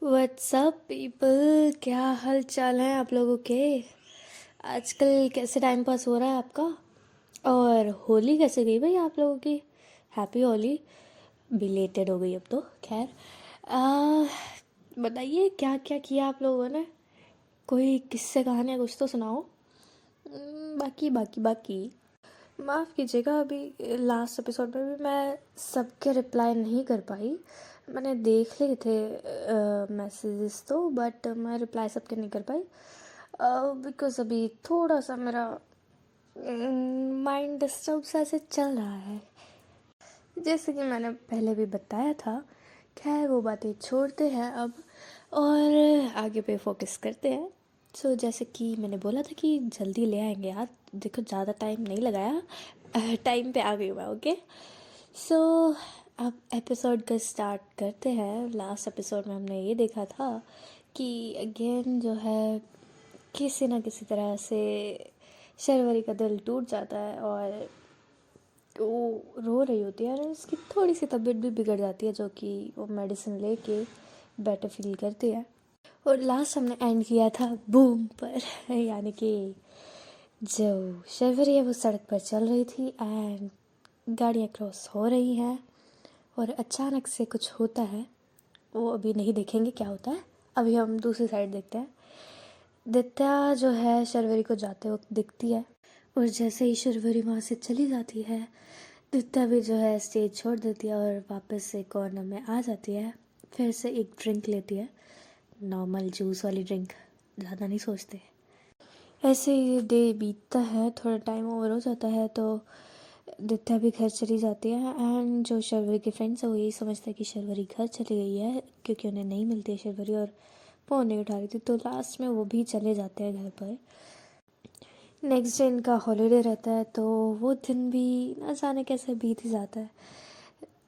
WhatsApp people, क्या हाल चाल है आप लोगों के। आजकल कैसे टाइम पास हो रहा है आपका। और होली कैसे गई भाई आप लोगों की। हैप्पी होली। बिलेटेड हो गई अब तो खैर। आ, बताइए क्या क्या किया आप लोगों ने। कोई किस्से कहानियाँ कुछ तो सुनाओ। बाकी बाकी बाकी माफ़ कीजिएगा, अभी लास्ट एपिसोड में भी मैं सबके रिप्लाई नहीं कर पाई। मैंने देख लिए थे मैसेजेस तो, बट मैं रिप्लाई सबके नहीं कर पाई बिकॉज़ अभी थोड़ा सा मेरा माइंड डिस्टर्ब सा ऐसे चल रहा है, जैसे कि मैंने पहले भी बताया था। खैर वो बातें छोड़ते हैं अब और आगे पे फोकस करते हैं। सो जैसे कि मैंने बोला था कि जल्दी ले आएंगे यार, देखो ज़्यादा टाइम नहीं लगाया, टाइम पे आ गई मैं। ओके सो अब एपिसोड का स्टार्ट करते हैं। लास्ट एपिसोड में हमने ये देखा था कि अगेन जो है किसी ना किसी तरह से शर्वरी का दिल टूट जाता है और वो रो रही होती है और उसकी थोड़ी सी तबीयत भी बिगड़ जाती है, जो कि वो मेडिसिन लेके बेटर फील करती है। और लास्ट हमने एंड किया था बूम पर, यानी कि जो शर्वरी है वो सड़क पर चल रही थी एंड गाड़ियाँ क्रॉस हो रही हैं और अचानक से कुछ होता है। वो अभी नहीं देखेंगे क्या होता है, अभी हम दूसरी साइड देखते हैं। दित्या जो है शर्वरी को जाते वक्त दिखती है और जैसे ही शर्वरी वहाँ से चली जाती है, दित्या भी जो है स्टेज छोड़ देती है और वापस से कॉर्नर में आ जाती है। फिर से एक ड्रिंक लेती है, नॉर्मल जूस वाली ड्रिंक, ज़्यादा नहीं सोचते। ऐसे ही डे बीतता है, थोड़ा टाइम ओवर हो जाता है तो दित्या भी घर चली जाती है एंड जो शर्वरी के फ्रेंड्स है वो यही समझते हैं कि शर्वरी घर चली गई है, क्योंकि उन्हें नहीं मिलती है शर्वरी और फ़ोन नहीं उठा रही थी। तो लास्ट में वो भी चले जाते हैं घर पर। नेक्स्ट डे इनका हॉलीडे रहता है तो वो दिन भी न जाने कैसे बीत ही जाता है।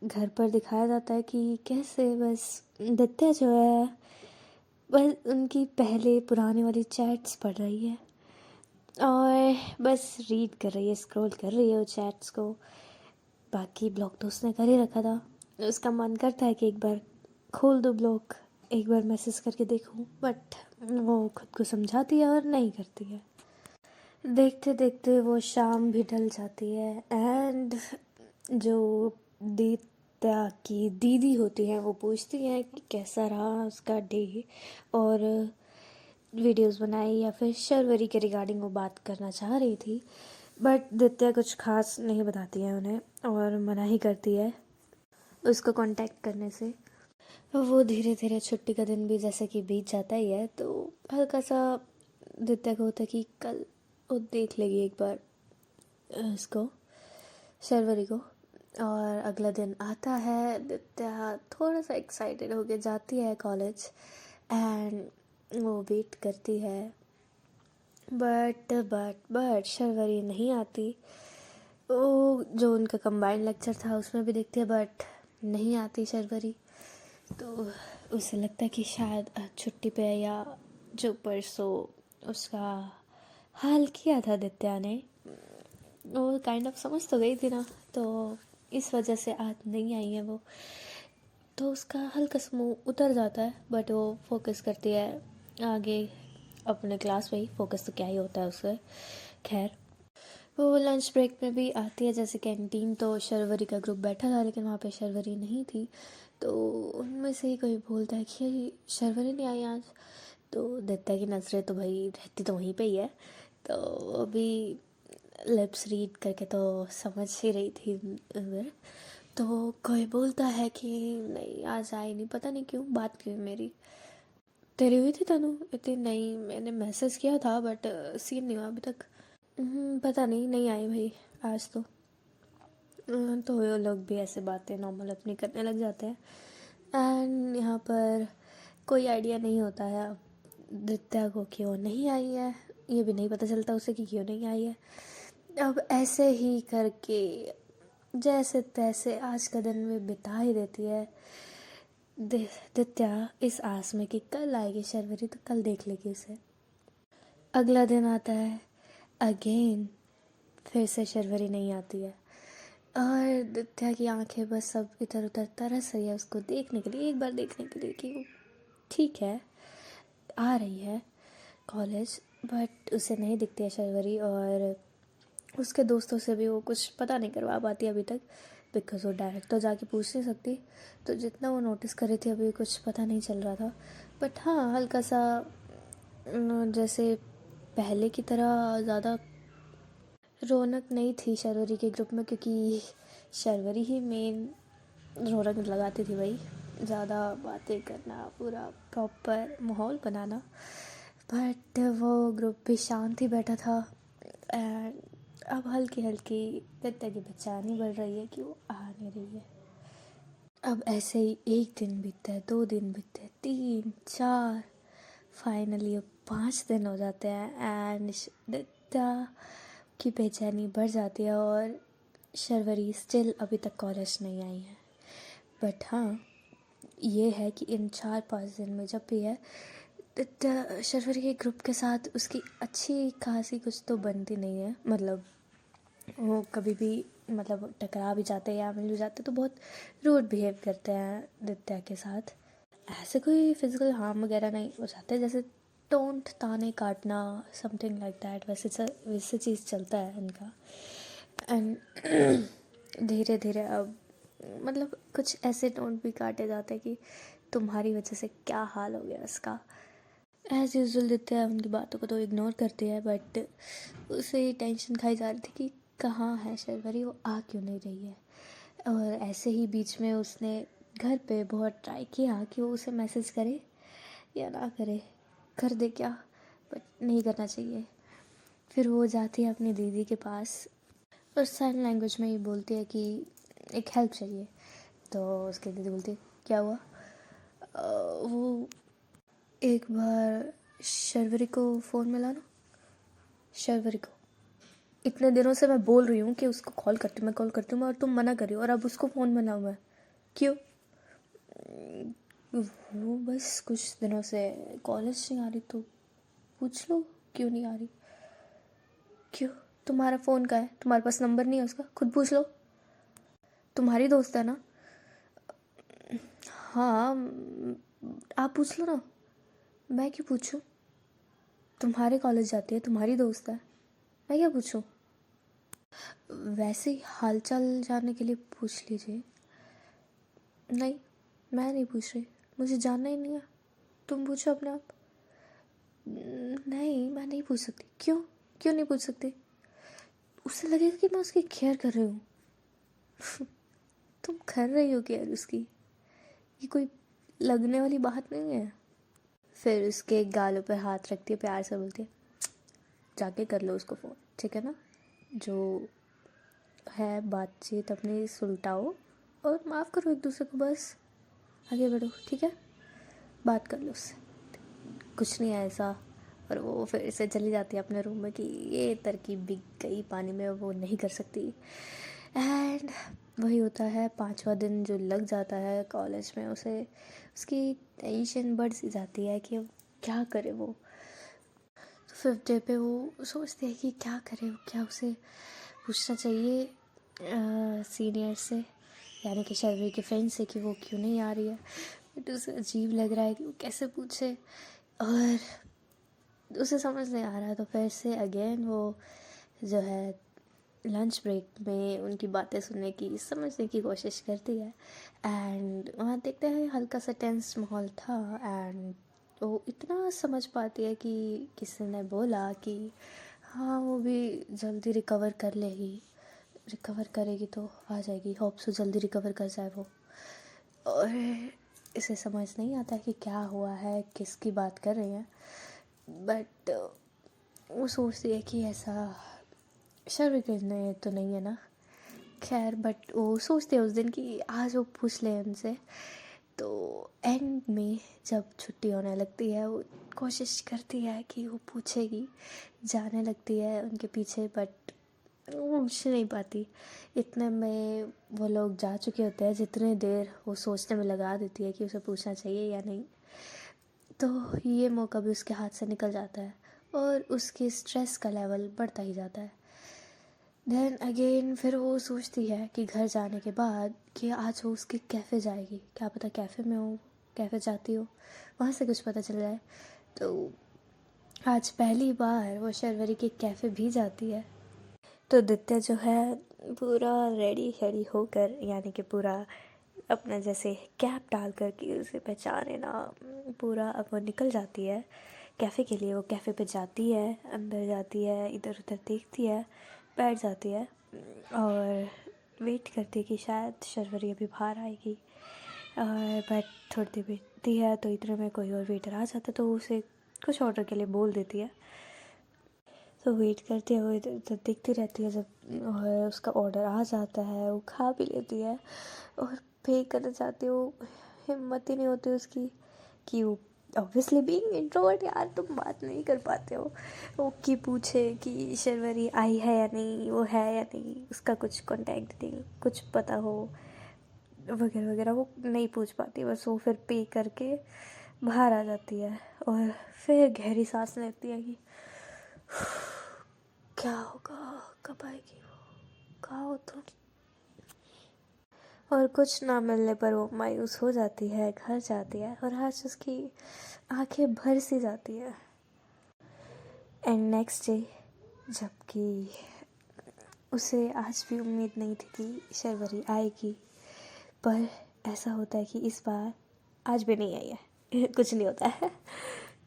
घर पर दिखाया जाता है कि कैसे बस दित्या जो है बस उनकी पहले पुरानी वाली चैट्स पढ़ रही है और बस रीड कर रही है, स्क्रॉल कर रही है वो चैट्स को। बाकी ब्लॉग तो उसने कर ही रखा था, उसका मन करता है कि एक बार खोल दो ब्लॉग, एक बार मैसेज करके देखूं, बट वो खुद को समझाती है और नहीं करती है। देखते देखते वो शाम भी ढल जाती है एंड जो दित्या की दीदी होती हैं वो पूछती हैं कि कैसा रहा उसका डे, और वीडियोस बनाई या फिर शर्वरी के रिगार्डिंग वो बात करना चाह रही थी। बट दित्या कुछ खास नहीं बताती है उन्हें और मना ही करती है उसको कांटेक्ट करने से। वो धीरे धीरे छुट्टी का दिन भी जैसे कि बीत जाता ही है तो हल्का सा दित्या को होता है कि कल वो देख लेगी एक बार इसको, शर्वरी को। और अगला दिन आता है, दित्या थोड़ा सा एक्साइटेड होके जाती है कॉलेज एंड वो वेट करती है। बट शर्वरी नहीं आती। वो जो उनका कंबाइंड लेक्चर था उसमें भी देखती है बट नहीं आती शर्वरी। तो उसे लगता है कि शायद आज छुट्टी पे है, या जो परसों उसका हाल किया था दित्या ने, वो काइंड ऑफ समझ तो गई थी ना, तो इस वजह से आज नहीं आई है वो। तो उसका हल्का सा मुँह उतर जाता है बट वो फोकस करती है आगे अपने क्लास में ही। फोकस तो क्या ही होता है उससे। खैर वो लंच ब्रेक में भी आती है, जैसे कैंटीन तो शर्वरी का ग्रुप बैठा था लेकिन वहाँ पे शर्वरी नहीं थी। तो उनमें से ही कोई बोलता है कि शर्वरी नहीं आई आज। तो दित्या की नज़रें तो भाई रहती तो वहीं पे ही है, तो अभी लिप्स रीड करके तो समझ ही रही थी उधर। तो कोई बोलता है कि नहीं आज आई नहीं, पता नहीं क्यों, बात क्यों मेरी तेरी हुई थी तनु इतनी। नहीं मैंने मैसेज किया था बट सीन नहीं हुआ अभी तक। पता नहीं, नहीं आई भाई आज तो। तो वो लोग भी ऐसे बातें नॉर्मल अपनी करने लग जाते हैं एंड यहाँ पर कोई आइडिया नहीं होता है अब दित्या को क्यों नहीं आई है। ये भी नहीं पता चलता उसे कि क्यों नहीं आई है। अब ऐसे ही करके जैसे तैसे आज का दिन में बिता ही देती है दित्या, इस आस में कि कल आएगी शर्वरी तो कल देख लेगी उसे। अगला दिन आता है, अगेन फिर से शर्वरी नहीं आती है और दित्या की आंखें बस सब इधर उधर तरस रही है उसको देखने के लिए, एक बार देखने के लिए कि वो ठीक है, आ रही है कॉलेज, बट उसे नहीं दिखती है शर्वरी, और उसके दोस्तों से भी वो कुछ पता नहीं करवा पाती अभी तक, बिकॉज़ वो डायरेक्ट तो जाके पूछ नहीं सकती। तो जितना वो नोटिस कर रही थी अभी कुछ पता नहीं चल रहा था, बट हाँ हल्का सा जैसे पहले की तरह ज़्यादा रौनक नहीं थी शर्वरी के ग्रुप में, क्योंकि शर्वरी ही मेन रौनक लगाती थी भाई, ज़्यादा बातें करना, पूरा प्रॉपर माहौल बनाना। बट वो ग्रुप भी शांत ही बैठा था, एंड अब हल्की हल्की दत्ता की बेचैनी बढ़ रही है कि वो आ नहीं रही है। अब ऐसे ही एक दिन बीतता है, 2 दिन बीतते हैं, 3 4, फाइनली अब 5 दिन हो जाते हैं, एंड दत्ता की बेचैनी बढ़ जाती है, और शर्वरी स्टिल अभी तक कॉलेज नहीं आई है। बट हाँ ये है कि इन 4 5 दिन में जब भी है शर्वरी के ग्रुप के साथ उसकी अच्छी खासी कुछ तो बनती नहीं है, मतलब वो कभी भी मतलब टकरा भी जाते हैं या मिल भी जाते तो बहुत रूड बिहेव करते हैं नित्या के साथ। ऐसे कोई फिजिकल हार्म वगैरह नहीं हो जाते, जैसे टोंट ताने काटना समथिंग लाइक दैट, वैसे चीज़ चलता है इनका। एंड धीरे धीरे अब मतलब कुछ ऐसे टोंट भी काटे जाते हैं कि तुम्हारी वजह से क्या हाल हो गया इसका। एज़ यूजुअल नित्या उनकी बातों को तो इग्नोर करती है, बट उसे टेंशन खाई जा रही थी कि कहाँ है शर्वरी, वो आ क्यों नहीं रही है। और ऐसे ही बीच में उसने घर पे बहुत ट्राई किया कि वो उसे मैसेज करे या ना करे, कर दे क्या, बट नहीं करना चाहिए। फिर वो जाती है अपनी दीदी के पास और साइन लैंग्वेज में ही बोलती है कि एक हेल्प चाहिए। तो उसकी दीदी बोलती है क्या हुआ। वो एक बार शर्वरी को फ़ोन मिला ना, शर्वरी को इतने दिनों से मैं बोल रही हूँ कि उसको कॉल करती हूँ मैं, और तुम मना करी हो, और अब उसको फ़ोन मिला हुआ है क्यों। वो बस कुछ दिनों से कॉलेज नहीं आ रही, तो पूछ लो क्यों नहीं आ रही। क्यों, तुम्हारा फ़ोन का है, तुम्हारे पास नंबर नहीं है उसका, खुद पूछ लो, तुम्हारी दोस्त है ना। हाँ आप पूछ लो ना, मैं क्यों पूछूं, तुम्हारे कॉलेज जाती है, तुम्हारी दोस्त है, मैं क्या पूछूं। वैसे ही हालचाल जानने के लिए पूछ लीजिए। नहीं मैं नहीं पूछ रही, मुझे जानना ही नहीं है, तुम पूछो अपने आप। नहीं मैं नहीं पूछ सकती। क्यों, क्यों नहीं पूछ सकती। उससे लगेगा कि मैं उसकी केयर कर रही हूँ। तुम कर रही हो केयर उसकी, ये कोई लगने वाली बात नहीं है। फिर उसके गालों पर हाथ रखती है, प्यार से बोलती है जाके कर लो उसको फ़ोन, ठीक है ना, जो है बातचीत अपनी सुलटाओ और माफ़ करो एक दूसरे को, बस आगे बढ़ो, ठीक है, बात कर लो उससे, कुछ नहीं है ऐसा। और वो फिर से चली जाती है अपने रूम में कि ये तरकीब बिक गई पानी में, वो नहीं कर सकती। एंड वही होता है, 5वां दिन जो लग जाता है कॉलेज में, उसे उसकी टेंशन बढ़ सी जाती है कि अब क्या करे वो। तो 5th डे पे वो सोचती है कि क्या करे, क्या उसे पूछना चाहिए सीनियर से, यानी कि शर्वरी के फ्रेंड से, कि वो क्यों नहीं आ रही है। बट उसे अजीब लग रहा है कि वो कैसे पूछे, और उसे समझ नहीं आ रहा है। तो फिर से अगेन वो जो है लंच ब्रेक में उनकी बातें सुनने की, समझने की कोशिश करती है। एंड वहाँ देखते हैं हल्का सा टेंस माहौल था, एंड वो इतना समझ पाती है कि किसी ने बोला कि हाँ वो भी जल्दी रिकवर कर लेगी, रिकवर करेगी तो आ जाएगी, होप सो जल्दी रिकवर कर जाए वो। और इसे समझ नहीं आता कि क्या हुआ है, किसकी बात कर रही हैं, बट वो सोचती है कि ऐसा शर्वरी करने तो नहीं है ना। खैर बट वो सोचते हैं उस दिन कि आज वो पूछ ले उनसे। तो एंड में जब छुट्टी होने लगती है, वो कोशिश करती है कि वो पूछेगी, जाने लगती है उनके पीछे, बट वो पूछ नहीं पाती। इतने में वो लोग जा चुके होते हैं, जितने देर वो सोचने में लगा देती है कि उसे पूछना चाहिए या नहीं। तो ये मौका भी उसके हाथ से निकल जाता है, और उसके स्ट्रेस का लेवल बढ़ता ही जाता है। देन अगेन फिर वो सोचती है कि घर जाने के बाद कि आज वो उसके कैफ़े जाएगी, क्या पता कैफ़े में वो कैफ़े जाती हो, वहाँ से कुछ पता चल जाए। तो आज पहली बार वो शर्वरी के कैफ़े भी जाती है। तो दित्य जो है पूरा रेडी शेडी होकर, यानी कि पूरा अपना जैसे कैप डाल कर कि उसे पहचाने ना, पूरा अब वो निकल जाती है कैफ़े के लिए। वो कैफ़े पे जाती है, अंदर जाती है, इधर उधर देखती है, बैठ जाती है और वेट करती है कि शायद शर्वरी अभी बाहर आएगी। और बट थोड़ी देर बीतती है तो इतने में कोई और वेटर आ जाता है, तो उसे कुछ ऑर्डर के लिए बोल देती है। तो वेट करती है, वो इधर उधर देखती रहती है। जब और उसका ऑर्डर आ जाता है, वो खा भी लेती है और पे करना चाहती है। वो हिम्मत ही नहीं होती उसकी कि वो ऑब्वियसली बीइंग इंट्रोवर्ट, यार तुम बात नहीं कर पाते हो, वो कि पूछे कि शर्वरी आई है या नहीं, वो है या नहीं, उसका कुछ कॉन्टैक्ट नहीं, कुछ पता हो वगैरह वगैरह, वो नहीं पूछ पाती। बस वो फिर पे करके बाहर आ जाती है और फिर गहरी सांस लेती है कि क्या होगा, कब आएगी वो, कहाँ हो तुम। और कुछ ना मिलने पर वो मायूस हो जाती है, घर जाती है और आज उसकी आंखें भर सी जाती है। एंड नेक्स्ट डे, जबकि उसे आज भी उम्मीद नहीं थी कि शर्वरी आएगी, पर ऐसा होता है कि इस बार आज भी नहीं आई है कुछ नहीं होता है।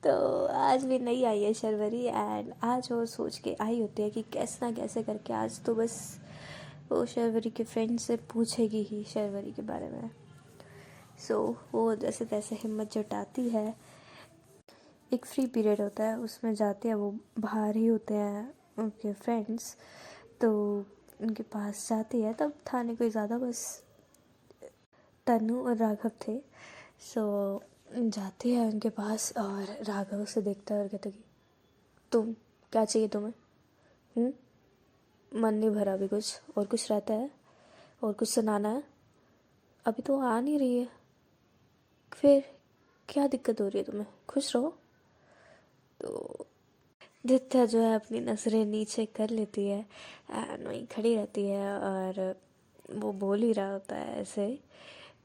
तो आज भी नहीं आई है शर्वरी। एंड आज वो सोच के आई होती है कि कैसे ना कैसे करके आज तो बस वो शर्वरी के फ्रेंड से पूछेगी ही शर्वरी के बारे में। सो वो जैसे तैसे हिम्मत जुटाती है। एक फ्री पीरियड होता है, उसमें जाते हैं, वो बाहर ही होते हैं उनके फ्रेंड्स, तो उनके पास जाती है। तब था नहीं कोई ज़्यादा, बस तनु और राघव थे। सो जाती है उनके पास और राघव उसे देखता है और कहता है कि तुम क्या चाहिए तुम्हें? मन नहीं भरा अभी, कुछ रहता है और कुछ सुनाना है? अभी तो आ नहीं रही है, फिर क्या दिक्कत हो रही है तुम्हें? खुश रहो। तो दित्या जो है अपनी नज़रें नीचे कर लेती है एंड वहीं खड़ी रहती है और वो बोल ही रहा होता है ऐसे।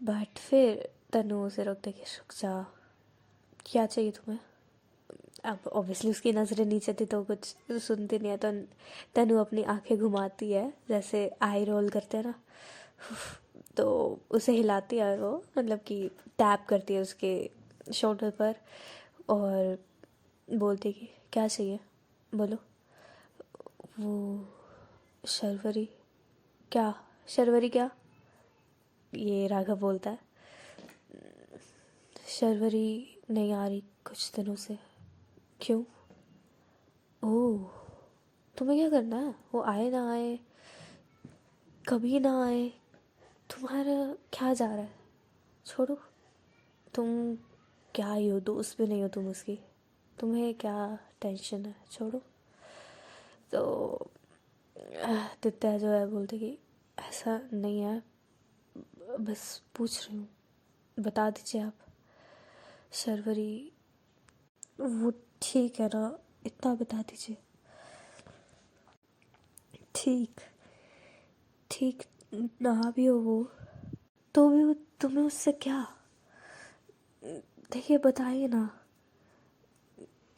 बट फिर तनु उसे रोकते कि रुक जा, क्या चाहिए तुम्हें? अब ऑब्वियसली उसकी नज़रें नीचे थी तो कुछ सुनती नहीं है। तो तनु अपनी आंखें घुमाती है, जैसे आई रोल करते हैं ना, तो उसे हिलाती है और वो मतलब कि टैप करती है उसके शोल्डर पर और बोलती है कि क्या चाहिए बोलो। वो शर्वरी क्या? शर्वरी क्या? ये राघव बोलता है। शर्वरी नहीं आ रही कुछ दिनों से। क्यों? ओह, तुम्हें क्या करना है? वो आए ना आए, कभी ना आए, तुम्हारा क्या जा रहा है? छोड़ो, तुम क्या ही हो, दोस्त भी नहीं हो तुम उसकी, तुम्हें क्या टेंशन है, छोड़ो। तो दित्या जो है बोलते कि ऐसा नहीं है, बस पूछ रही हूँ, बता दीजिए आप। शर्वरी, वो ठीक है ना, इतना बता दीजिए। ठीक ठीक ना भी हो वो, तो भी तुम्हें उससे क्या? देखिए बताइए ना।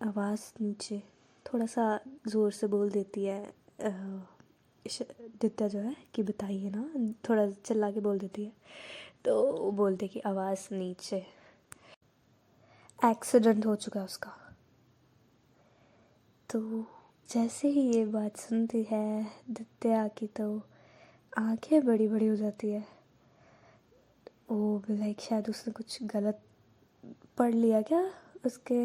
आवाज़ नीचे थोड़ा सा ज़ोर से बोल देती है दित्या जो है कि बताइए ना, थोड़ा चिल्ला के बोल देती है। तो वो बोलते कि आवाज़ नीचे। एक्सीडेंट हो चुका है उसका। तो जैसे ही ये बात सुनती है दित्या की, तो आंखें बड़ी बड़ी हो जाती है। वो लाइक शायद उसने कुछ गलत पढ़ लिया क्या, उसके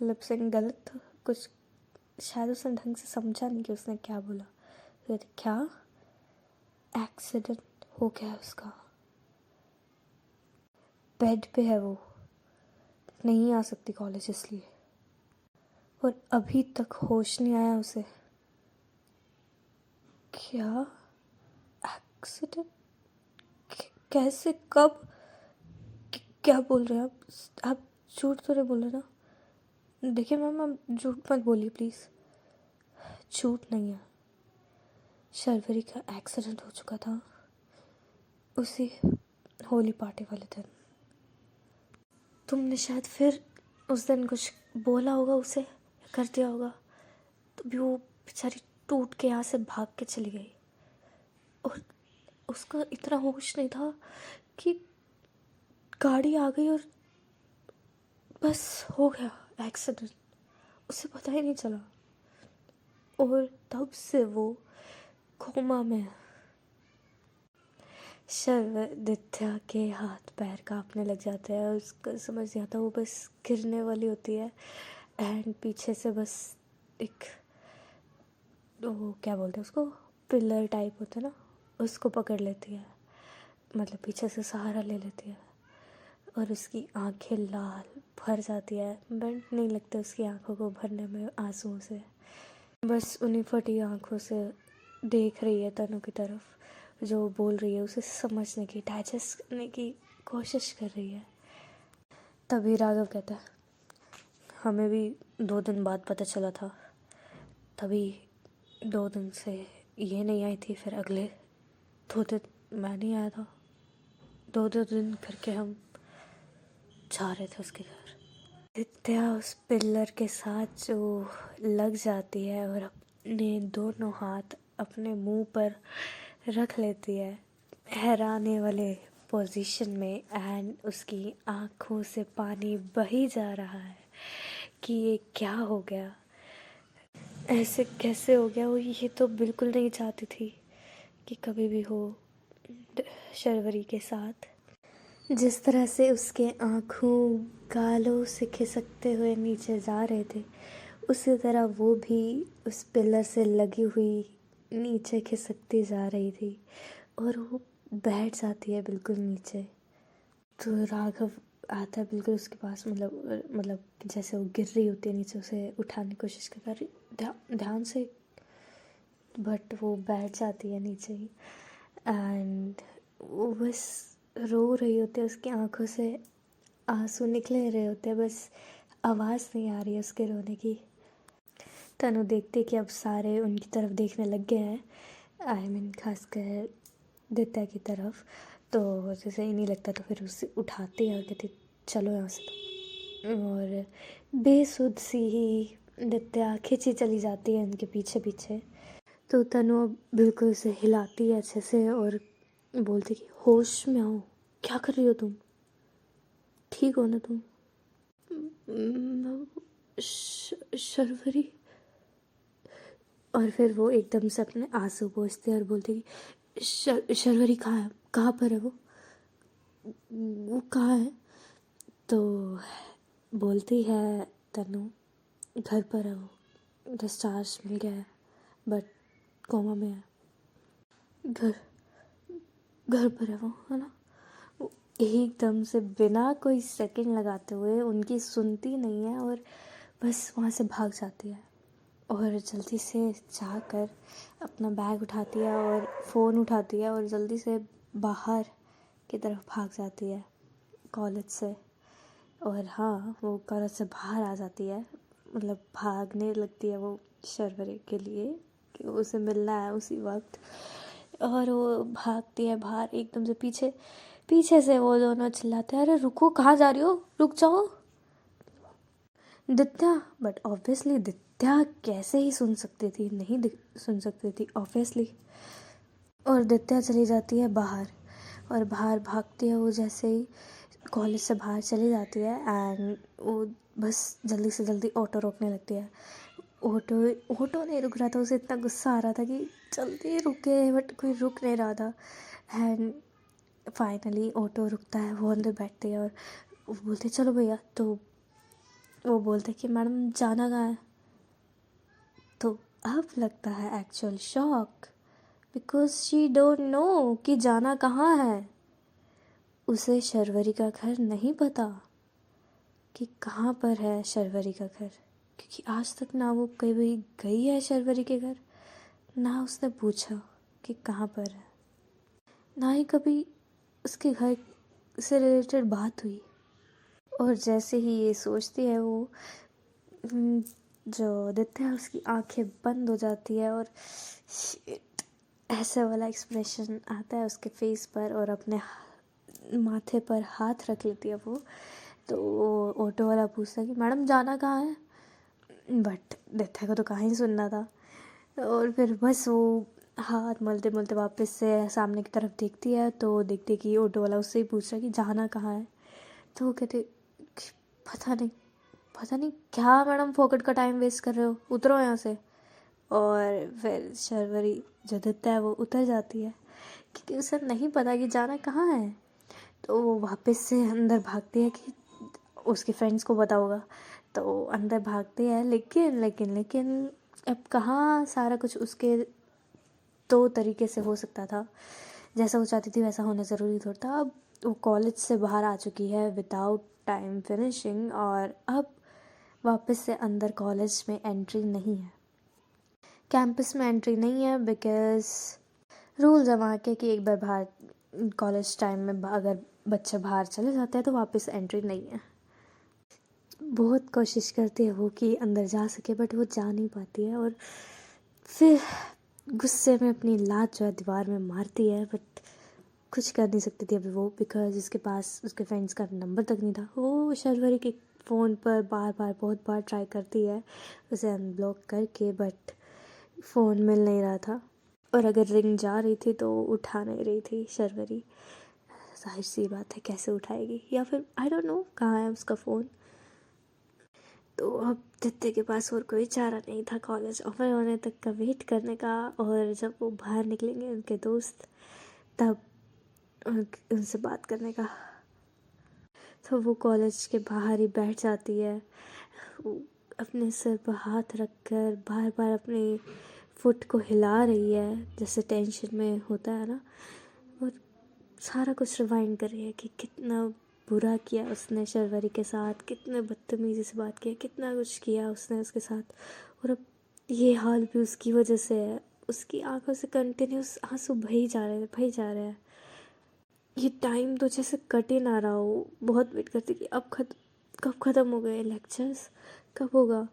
लिपसिंग गलत था कुछ, शायद उसने ढंग से समझा नहीं कि उसने क्या बोला। फिर क्या? एक्सीडेंट हो गया है उसका, बेड पे है वो, नहीं आ सकती कॉलेज इसलिए, और अभी तक होश नहीं आया उसे। क्या? एक्सीडेंट? कैसे, कब? क्या बोल रहे हैं आप झूठ तो नहीं बोल रहे ना? देखिए मैम, आप झूठ मत बोलिए प्लीज़। झूठ नहीं है, शर्वरी का एक्सीडेंट हो चुका था उसी होली पार्टी वाले दिन। तुमने शायद फिर उस दिन कुछ बोला होगा उसे, कर दिया होगा, तभी वो बेचारी टूट के यहाँ से भाग के चली गई। और उसका इतना होश नहीं था कि गाड़ी आ गई और बस हो गया एक्सीडेंट, उसे पता ही नहीं चला। और तब से वो कोमा में है। शर्वदित्या के हाथ पैर कांपने लग जाते हैं, उसका समझ नहीं आता, वो बस गिरने वाली होती है एंड पीछे से बस एक, वो क्या बोलते हैं उसको, पिलर टाइप होता है ना, उसको पकड़ लेती है, मतलब पीछे से सहारा ले लेती है। और उसकी आंखें लाल भर जाती है, बट नहीं लगता उसकी आंखों को भरने में आंसुओं से, बस उन्हीं फटी आंखों से देख रही है तनु की तरफ, जो बोल रही है उसे समझने की, डाइजेस्ट करने की कोशिश कर रही है। तभी राघव कहता है, हमें भी 2 दिन बाद पता चला था, तभी 2 दिन से ये नहीं आई थी, फिर अगले 2 दिन मैं नहीं आया था, 2 दिन करके हम जा रहे थे उसके घर। नित्या उस पिलर के साथ जो लग जाती है और अपने दोनों हाथ अपने मुंह पर रख लेती है हैराने वाले पोजीशन में, एंड उसकी आंखों से पानी बही जा रहा है कि ये क्या हो गया, ऐसे कैसे हो गया। वो ये तो बिल्कुल नहीं चाहती थी कि कभी भी हो शर्वरी के साथ। जिस तरह से उसके आँखों गालों से खिसकते हुए नीचे जा रहे थे, उसी तरह वो भी उस पिलर से लगी हुई नीचे खिसकती जा रही थी और वो बैठ जाती है बिल्कुल नीचे। तो राघव आता है बिल्कुल उसके पास, मतलब जैसे वो गिर रही होती है नीचे, उसे उठाने की कोशिश करता है ध्यान से, बट वो बैठ जाती है नीचे ही एंड वो बस रो रही होती है, उसकी आंखों से आंसू निकले रहे होते हैं, बस आवाज़ नहीं आ रही है उसके रोने की। तनु देखते कि अब सारे उनकी तरफ देखने लग गए हैं, आई मीन खासकर दित्या की तरफ, तो जैसे ही नहीं लगता तो फिर उसे उठाते हैं और कहते चलो यहाँ से, और बेसुध सी ही दित्या खिंची चली जाती है उनके पीछे पीछे। तो तनु अब बिल्कुल उसे हिलाती है अच्छे से और बोलती कि होश में आओ, क्या कर रही हो तुम, ठीक हो ना तुम? शर्वरी। और फिर वो एकदम से अपने आंसू पोंछती है और बोलती कि शर्वरी कहाँ है, कहाँ पर है वो कहाँ है? तो बोलती है तनु, घर पर है वो, डिस्चार्ज मिल गया है बट कोमा में है। घर घर पर है वो, है ना? वो एकदम से बिना कोई सेकंड लगाते हुए उनकी सुनती नहीं है और बस वहाँ से भाग जाती है और जल्दी से जाकर अपना बैग उठाती है और फ़ोन उठाती है और जल्दी से बाहर की तरफ भाग जाती है कॉलेज से। और हाँ, वो कॉलेज से बाहर आ जाती है, मतलब भागने लगती है वो शर्वरी के लिए कि उसे मिलना है उसी वक्त। और वो भागती है बाहर, एकदम से पीछे से वो दोनों चिल्लाते हैं, अरे रुको, कहाँ जा रही हो, रुक जाओ दित्या। बट ऑब्वियसली दित्या कैसे ही सुन सकती थी, नहीं सुन सकती थी ऑब्वियसली। और दित्या चली जाती है बाहर और बाहर भागती है वो, जैसे ही कॉलेज से बाहर चली जाती है एंड वो बस जल्दी से जल्दी ऑटो रोकने लगती है। ऑटो नहीं रुक रहा था, उसे इतना गुस्सा आ रहा था कि जल्दी रुके, बट कोई रुक नहीं रहा था। एंड फाइनली ऑटो रुकता है, वो अंदर बैठती है और वो बोलते चलो भैया। तो वो बोलते कि मैडम जाना कहाँ है? तो अब लगता है actual shock, because she don't know कि जाना कहाँ है। उसे शर्वरी का घर नहीं पता कि कहाँ पर है शर्वरी का घर, क्योंकि आज तक ना वो कभी गई है शर्वरी के घर, ना उसने पूछा कि कहाँ पर है, ना ही कभी उसके घर से रिलेटेड बात हुई। और जैसे ही ये सोचती है वो, जो दित्या है उसकी आंखें बंद हो जाती है और ऐसा वाला एक्सप्रेशन आता है उसके फेस पर और अपने माथे पर हाथ रख लेती है वो तो ऑटो वाला पूछता है कि मैडम जाना कहाँ है, बट दित्या को तो कहाँ ही सुनना था। और फिर बस वो हाथ मलते मलते वापस से सामने की तरफ देखती है, तो देखती कि ऑटो वाला उससे ही पूछ रहा है कि जाना कहाँ है। तो वो कहते कि पता नहीं क्या मैडम, फोकट का टाइम वेस्ट कर रहे हो, उतरो यहाँ से। और फिर शर्वरी जो दित्या है वो उतर जाती है, क्योंकि उसे नहीं पता कि जाना कहाँ है। तो वो वापस से अंदर भागती है कि उसके फ्रेंड्स को पता होगा, तो अंदर भागती है। लेकिन अब कहाँ सारा कुछ उसके दो तरीके से हो सकता था, जैसा वो चाहती थी वैसा होना ज़रूरी थोड़ा था। अब वो कॉलेज से बाहर आ चुकी है विदाउट टाइम फिनिशिंग, और अब वापस से अंदर कॉलेज में एंट्री नहीं है, कैंपस में एंट्री नहीं है, बिकॉज़ रूल्स है वहाँ के कि एक बार बाहर कॉलेज टाइम में अगर बच्चे बाहर चले जाते हैं तो वापस एंट्री नहीं है। बहुत कोशिश करती है वो कि अंदर जा सके, बट वो जा नहीं पाती है। और फिर गुस्से में अपनी लात जो है दीवार में मारती है, बट कुछ कर नहीं सकती थी अभी वो, बिकॉज उसके पास उसके फ्रेंड्स का नंबर तक नहीं था। वो शर्वरी के फ़ोन पर बहुत बार ट्राई करती है उसे अनब्लॉक करके, बट फ़ोन मिल नहीं रहा था, और अगर रिंग जा रही थी तो उठा नहीं रही थी शर्वरी। जाहिर सी बात है कैसे उठाएगी, या फिर आई डोंट नो कहाँ है उसका फ़ोन। तो अब दित्य के पास और कोई चारा नहीं था कॉलेज ओवर होने तक का वेट करने का, और जब वो बाहर निकलेंगे उनके दोस्त, तब उनसे बात करने का। तो वो कॉलेज के बाहर ही बैठ जाती है, वो अपने सर पर हाथ रख कर बार बार अपनी फुट को हिला रही है, जैसे टेंशन में होता है ना, और सारा कुछ रिवाइंड कर रही है कि कितना बुरा किया उसने शर्वरी के साथ, कितने बदतमीज़ी से बात किया, कितना कुछ किया उसने उसके साथ, और अब ये हाल भी उसकी वजह से है। उसकी आंखों से कंटिन्यूस आंसू बही जा रहे हैं। ये टाइम तो जैसे कट ही ना रहा हो। बहुत वेट करती कि कब ख़त्म हो गए लेक्चर्स, कब होगा,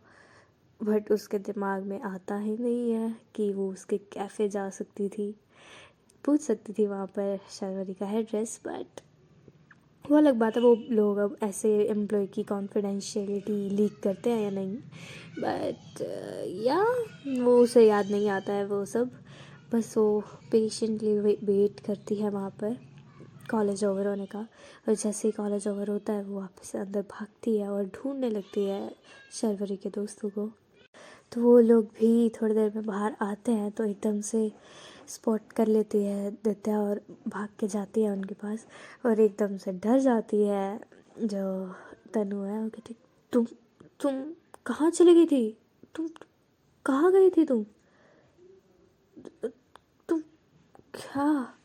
बट उसके दिमाग में आता ही नहीं है कि वो उसके कैफ़े जा सकती थी, पूछ सकती थी वहाँ पर शर्वरी का एड्रेस। बट वो अलग बात है, वो लोग अब ऐसे एम्प्लॉय की कॉन्फिडेंशियलिटी लीक करते हैं या नहीं, बट या वो उसे याद नहीं आता है वो सब। बस वो पेशेंटली वेट करती है वहाँ पर कॉलेज ओवर होने का, और जैसे ही कॉलेज ओवर होता है वो वापस अंदर भागती है और ढूंढने लगती है शर्वरी के दोस्तों को। तो वो लोग भी थोड़ी देर में बाहर आते हैं, तो एकदम से स्पॉट कर लेती है दित्या और भाग के जाती है उनके पास, और एकदम से डर जाती है जो तनु है। वो कहती तुम तुम कहाँ चली गई थी, तुम कहाँ गई थी, तुम क्या,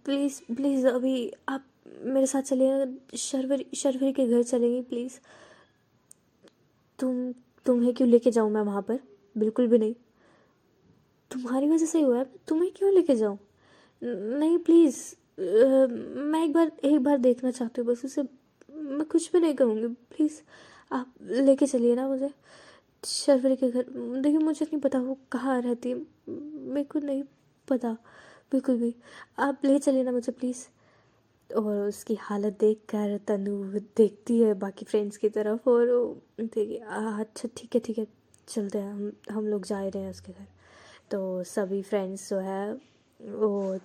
प्लीज़ प्लीज़ अभी आप मेरे साथ चलिए ना, शर्वरी के घर चलेंगी प्लीज़। तुम्हें क्यों लेके जाऊँ मैं वहाँ पर, बिल्कुल भी नहीं, तुम्हारी वजह से ही हुआ है, तुम्हें क्यों लेके जाऊँ, नहीं प्लीज़, मैं एक बार देखना चाहती हूँ बस उसे, मैं कुछ भी नहीं करूँगी, प्लीज़ आप लेके चलिए ना मुझे शर्वरी के घर। देखिए मुझे नहीं पता वो कहाँ रहती है, मेरे को नहीं पता बिल्कुल भी, आप ले चलिए ना मुझे प्लीज़। और उसकी हालत देखकर तनु देखती है बाकी फ्रेंड्स की तरफ, और देखिए अच्छा ठीक है चलते हैं, हम लोग जा ही रहे हैं उसके घर। तो सभी फ्रेंड्स जो है वो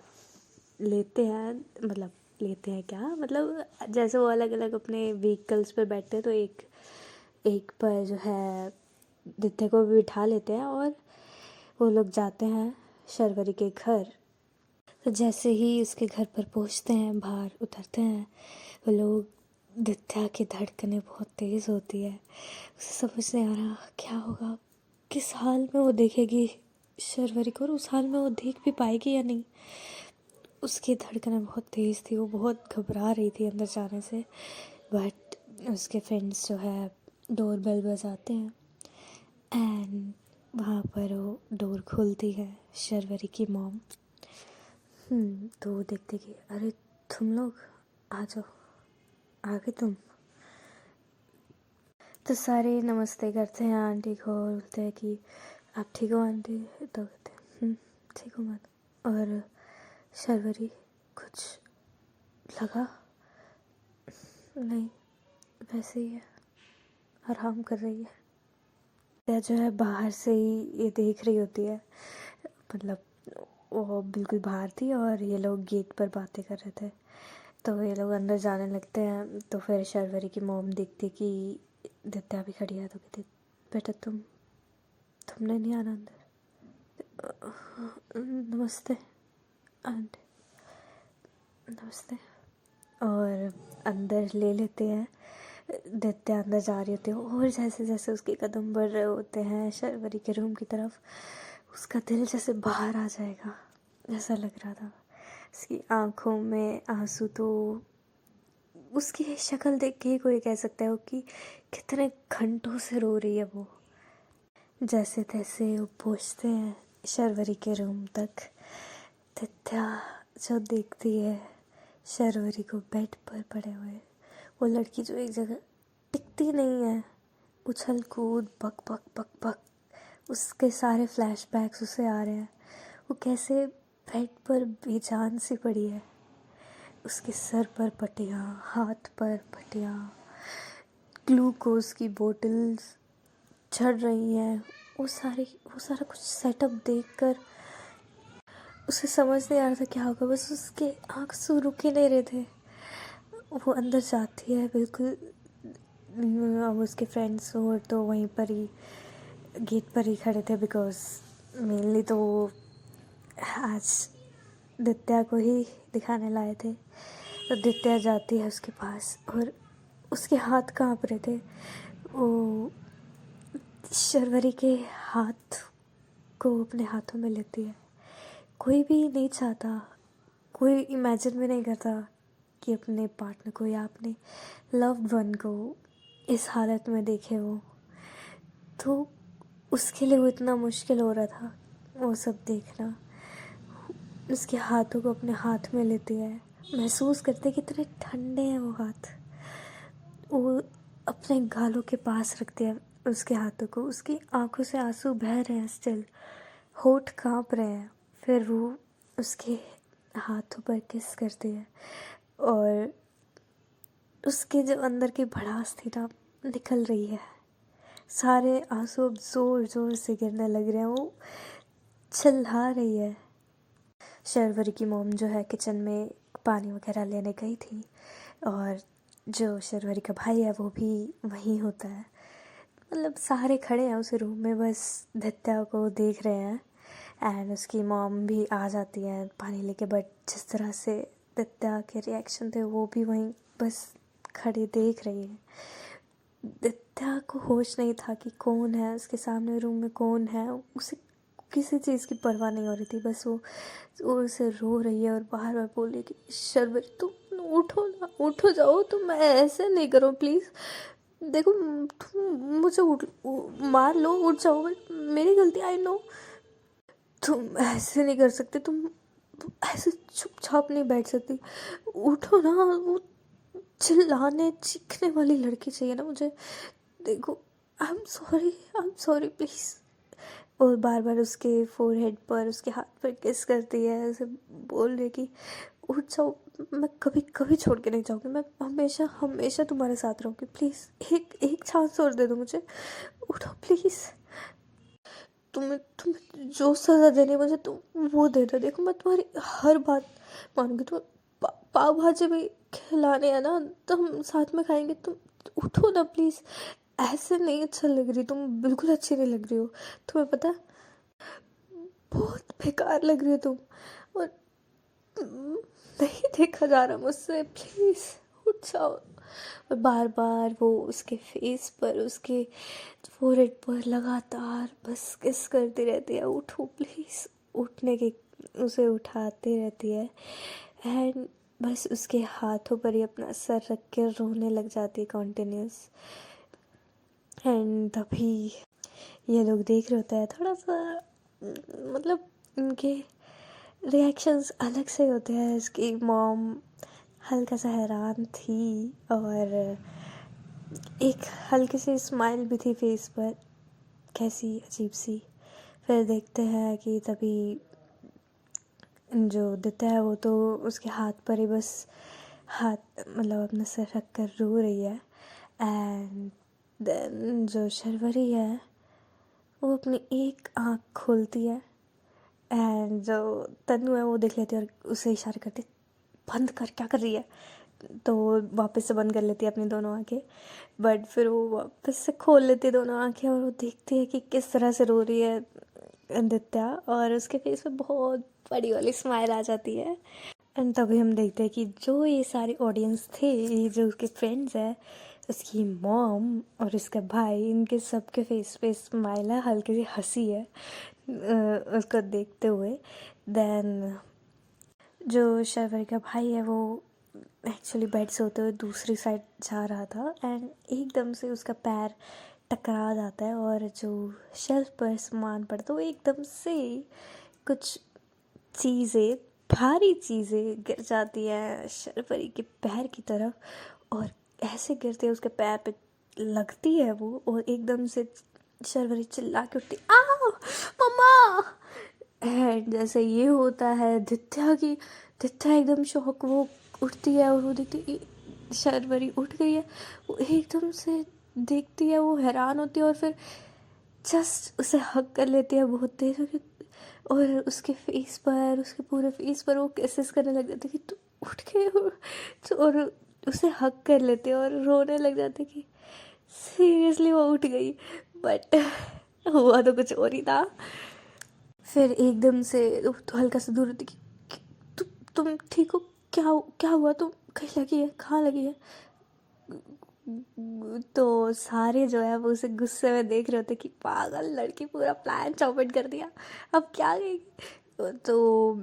लेते हैं क्या मतलब, जैसे वो अलग अलग अपने व्हीकल्स पर बैठते हैं, तो एक पर जो है दित्य को भी बिठा लेते हैं, और वो लोग जाते हैं शर्वरी के घर। तो जैसे ही उसके घर पर पहुंचते हैं, बाहर उतरते हैं वो लोग, दित्या की धड़कनें बहुत तेज़ होती है, उसे समझ नहीं आ रहा क्या होगा, किस हाल में वो देखेगी शर्वरी को, और उस हाल में वो देख भी पाएगी या नहीं। उसकी धड़कनें बहुत तेज़ थी, वो बहुत घबरा रही थी अंदर जाने से। बट उसके फ्रेंड्स जो है डोर बेल बजाते हैं, एंड वहाँ पर वो डोर खुलती है शर्वरी की मॉम। तो वो देखते कि अरे तुम लोग आ जाओ, आ गए तुम। तो सारे नमस्ते करते हैं आंटी को, बोलते हैं कि आप ठीक हो आंटी, तो कहते हैं ठीक हूँ मैं। और शर्वरी कुछ लगा नहीं, वैसे ही है, आराम कर रही है। या जो है बाहर से ही ये देख रही होती है, मतलब वो बिल्कुल बाहर थी और ये लोग गेट पर बातें कर रहे थे। तो ये लोग अंदर जाने लगते हैं, तो फिर शर्वरी की मॉम देखती कि दित्या भी खड़ी है, तो कहती बेटा तुमने नहीं आना अंदर। नमस्ते आंटी, नमस्ते। और अंदर ले लेते हैं। दित्या अंदर जा रही होती है और जैसे जैसे उसके कदम बढ़ रहे होते हैं शर्वरी के रूम की तरफ, उसका दिल जैसे बाहर आ जाएगा ऐसा लग रहा था। उसकी आंखों में आंसू, तो उसकी शक्ल देख के ही कोई कह सकता है कि कितने घंटों से रो रही है वो। जैसे तैसे वो पहुँचते हैं शर्वरी के रूम तक। दित्या जो देखती है शर्वरी को बेड पर पड़े हुए, वो लड़की जो एक जगह टिकती नहीं है, उछल कूद बक बक बक बक, उसके सारे फ्लैशबैक्स उसे आ रहे हैं। वो कैसे बेड पर बेजान सी पड़ी है, उसके सर पर पट्टियाँ, हाथ पर पट्टियाँ, ग्लूकोज की बोतल्स चढ़ रही हैं। वो सारा कुछ सेटअप देखकर उसे समझ नहीं आ रहा था क्या होगा, बस उसके आंसू रुक ही नहीं रहे थे। वो अंदर जाती है बिल्कुल, अब उसके फ्रेंड्स और तो वहीं पर ही गेट पर ही खड़े थे, बिकॉज मेनली तो वो आज दित्या को ही दिखाने लाए थे। तो दित्या जाती है उसके पास और उसके हाथ कांप रहे थे। वो शर्वरी के हाथ को अपने हाथों में लेती है। कोई भी नहीं चाहता, कोई इमेजिन भी नहीं करता कि अपने पार्टनर को या अपने लव्ड वन को इस हालत में देखे वो। तो उसके लिए वो इतना मुश्किल हो रहा था वो सब देखना। उसके हाथों को अपने हाथ में लेती है, महसूस करते कितने ठंडे हैं वो हाथ। वो अपने गालों के पास रखते हैं उसके हाथों को, उसकी आंखों से आंसू बह रहे हैं स्टिल, होठ कांप रहे हैं। फिर वो उसके हाथों पर किस करती है और उसके जो अंदर की भड़ास थी ना निकल रही है। सारे आंसू अब ज़ोर ज़ोर से गिरने लग रहे हैं। वो चिल्ला रही है। शर्वरी की मॉम जो है किचन में पानी वगैरह लेने गई थी और जो शर्वरी का भाई है वो भी वहीं होता है। मतलब सारे खड़े हैं उस रूम में, बस दित्या को देख रहे हैं। एंड उसकी मॉम भी आ जाती है पानी लेके, बट जिस तरह से दित्या के रिएक्शन थे वो भी वहीं बस खड़े देख रही है। दित्या को होश नहीं था कि कौन है उसके सामने रूम में, कौन है। उसे किसी चीज़ की परवाह नहीं हो रही थी, बस वो उसे रो रही है और बार बार बोल रही है कि शर्वरी तुम उठो ना, उठो जाओ, तुम ऐसे नहीं करो प्लीज़। देखो तुम मुझे मार लो, उठ जाओ, बट मेरी गलती, आई नो। तुम ऐसे नहीं कर सकते, तुम ऐसे चुपचाप नहीं बैठ सकती, उठो ना। वो चिल्लाने चीखने वाली लड़की चाहिए ना मुझे। देखो आई एम सॉरी प्लीज़। और बार बार उसके फोरहेड पर, उसके हाथ पर किस करती है, ऐसे बोल रही कि उठ जाओ, मैं कभी कभी छोड़ के नहीं जाऊँगी, मैं हमेशा हमेशा तुम्हारे साथ रहूँगी, प्लीज़ एक चांस और दे दो मुझे, उठो प्लीज़। तुम्हें जो सज़ा देनी है मुझे तुम वो दे दो। देखो मैं तुम्हारी हर बात मानूंगी। तुम पाव भाजी भी खिलाने है ना तो हम साथ में खाएंगे। तुम उठो ना प्लीज़, ऐसे नहीं अच्छा लग रही, तुम बिल्कुल अच्छी नहीं लग रही हो। तुम्हें पता है बहुत बेकार लग रही हो तुम, और नहीं देखा जा रहा मुझसे, प्लीज़ उठ जाओ। और बार बार वो उसके फेस पर, उसके फोरहेड पर लगातार बस किस करती रहती है, उठो प्लीज़। उठने की उसे उठाती रहती है एंड बस उसके हाथों पर ही अपना सर रख के रोने लग जाती है कॉन्टिन्यूस। एंड तभी ये लोग देख रहे होते हैं, थोड़ा सा मतलब उनके रिएक्शंस अलग से होते हैं। इसकी मॉम हल्का सा हैरान थी और एक हल्की सी स्माइल भी थी फेस पर, कैसी अजीब सी। फिर देखते हैं कि तभी जो दित्या है वो तो उसके हाथ पर ही बस हाथ मतलब अपना सर रख कर रो रही है। एंड देन जो शर्वरी है वो अपनी एक आँख खोलती है एंड जो तन्नू है वो देख लेती है और उसे इशारा करती है, बंद कर, क्या कर रही है। तो वो वापस से बंद कर लेती है अपनी दोनों आंखें, बट फिर वो वापस से खोल लेती है दोनों आंखें और वो देखती है कि किस तरह से रो रही है नित्या, और उसके फेस पे बहुत बड़ी वाली स्माइल आ जाती है। एंड तभी हम देखते हैं कि जो ये सारी ऑडियंस थे, ये जो उसके फ्रेंड्स है, उसकी मॉम और उसका भाई, इनके सबके फेस पे स्माइल है, हल्की सी हंसी है उसको देखते हुए। देन जो शर्वरी का भाई है वो एक्चुअली बेड से होते हुए दूसरी साइड जा रहा था एंड एकदम से उसका पैर टकरा जाता है और जो शेल्फ पर सामान पड़ता है वो एकदम से कुछ चीज़ें, भारी चीज़ें गिर जाती हैं शर्वरी के पैर की तरफ और ऐसे गिरते उसके पैर पे लगती है वो और एकदम से शर्वरी चिल्ला के उठती, आ मम्मा। एंड जैसे ये होता है दित्या एकदम शॉक, वो उठती है और वो देखती शर्वरी उठ गई है, वो एकदम से देखती है, वो हैरान होती है और फिर जस्ट उसे हग कर लेती है बहुत तेज और उसके फेस पर, उसके पूरे फेस पर वो किसेस करने लग जाते कि तू उठ गई हो और उसे हग कर लेते और रोने लग जाते कि सीरियसली वो उठ गई, बट हुआ तो कुछ और ही था। फिर एकदम से तो हल्का सा दूर होती कि तुम ठीक हो, क्या हुआ, तुम कहीं लगी है, कहाँ लगी है। तो सारे जो है वो उसे गुस्से में देख रहे होते कि पागल लड़की, पूरा प्लान चौपट कर दिया, अब क्या कहेगी। तो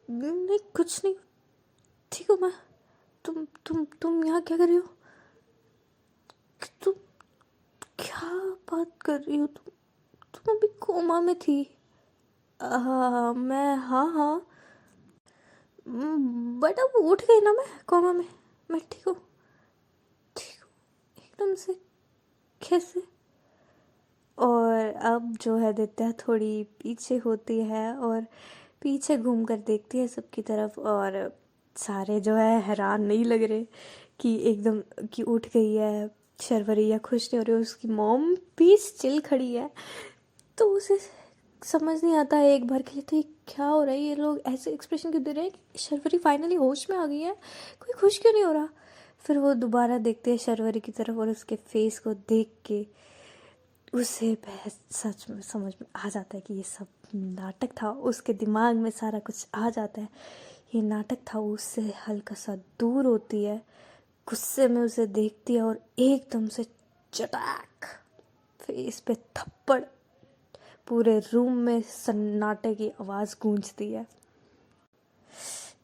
नहीं, कुछ नहीं, ठीक हो मैं। तुम यहाँ क्या कर रही हो, तुम क्या बात कर रही हो, तुम अभी कोमा में थी। मैं, हाँ, बट अब उठ गई ना मैं कोमा में, मैं ठीक हूँ एकदम से, कैसे। और अब जो है दित्या थोड़ी पीछे होती है और पीछे घूम कर देखती है सबकी तरफ और सारे जो है हैरान नहीं लग रहे कि एकदम कि उठ गई है शर्वरी या खुश नहीं हो रही, उसकी मॉम भी स्टिल खड़ी है। तो उसे समझ नहीं आता है एक बार के लिए तो ये क्या हो रहा है, ये लोग ऐसे एक्सप्रेशन क्यों दे रहे हैं कि शर्वरी फाइनली होश में आ गई है, कोई खुश क्यों नहीं हो रहा। फिर वो दोबारा देखते हैं शर्वरी की तरफ और उसके फेस को देख के उसे सच में समझ में आ जाता है कि ये सब नाटक था, उसके दिमाग में सारा कुछ आ जाता है, ये नाटक था। उससे हल्का सा दूर होती है, गुस्से में उसे देखती है और एकदम से चटाक फेस पे थप्पड़, पूरे रूम में सन्नाटे की आवाज़ गूंजती है।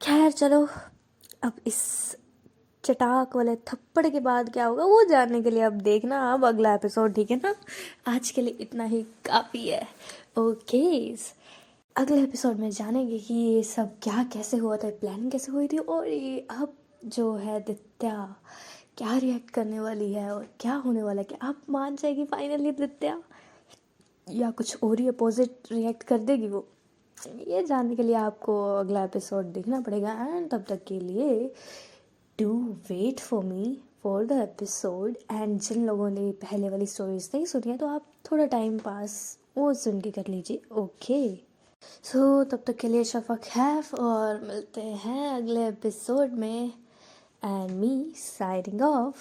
खैर चलो, अब इस चटाक वाले थप्पड़ के बाद क्या होगा वो जानने के लिए अब देखना अब अगला एपिसोड, ठीक है ना। आज के लिए इतना ही काफ़ी है। ओके, अगले एपिसोड में जानेंगे कि ये सब क्या कैसे हुआ था, प्लानिंग कैसे हुई थी और ये अब जो है दित्या क्या रिएक्ट करने वाली है और क्या होने वाला है, क्या आप मान जाएगी फाइनली दित्या या कुछ और ही अपोजिट रिएक्ट कर देगी वो। ये जानने के लिए आपको अगला एपिसोड देखना पड़ेगा एंड तब तक के लिए do wait for me for the episode. And जिन लोगों ने पहले वाली स्टोरीज नहीं सुनी है तो आप थोड़ा टाइम पास वो सुन के कर लीजिए। ओके, सो तब तक के लिए शफा खैफ और मिलते हैं अगले एपिसोड में एंड मी साइनिंग ऑफ।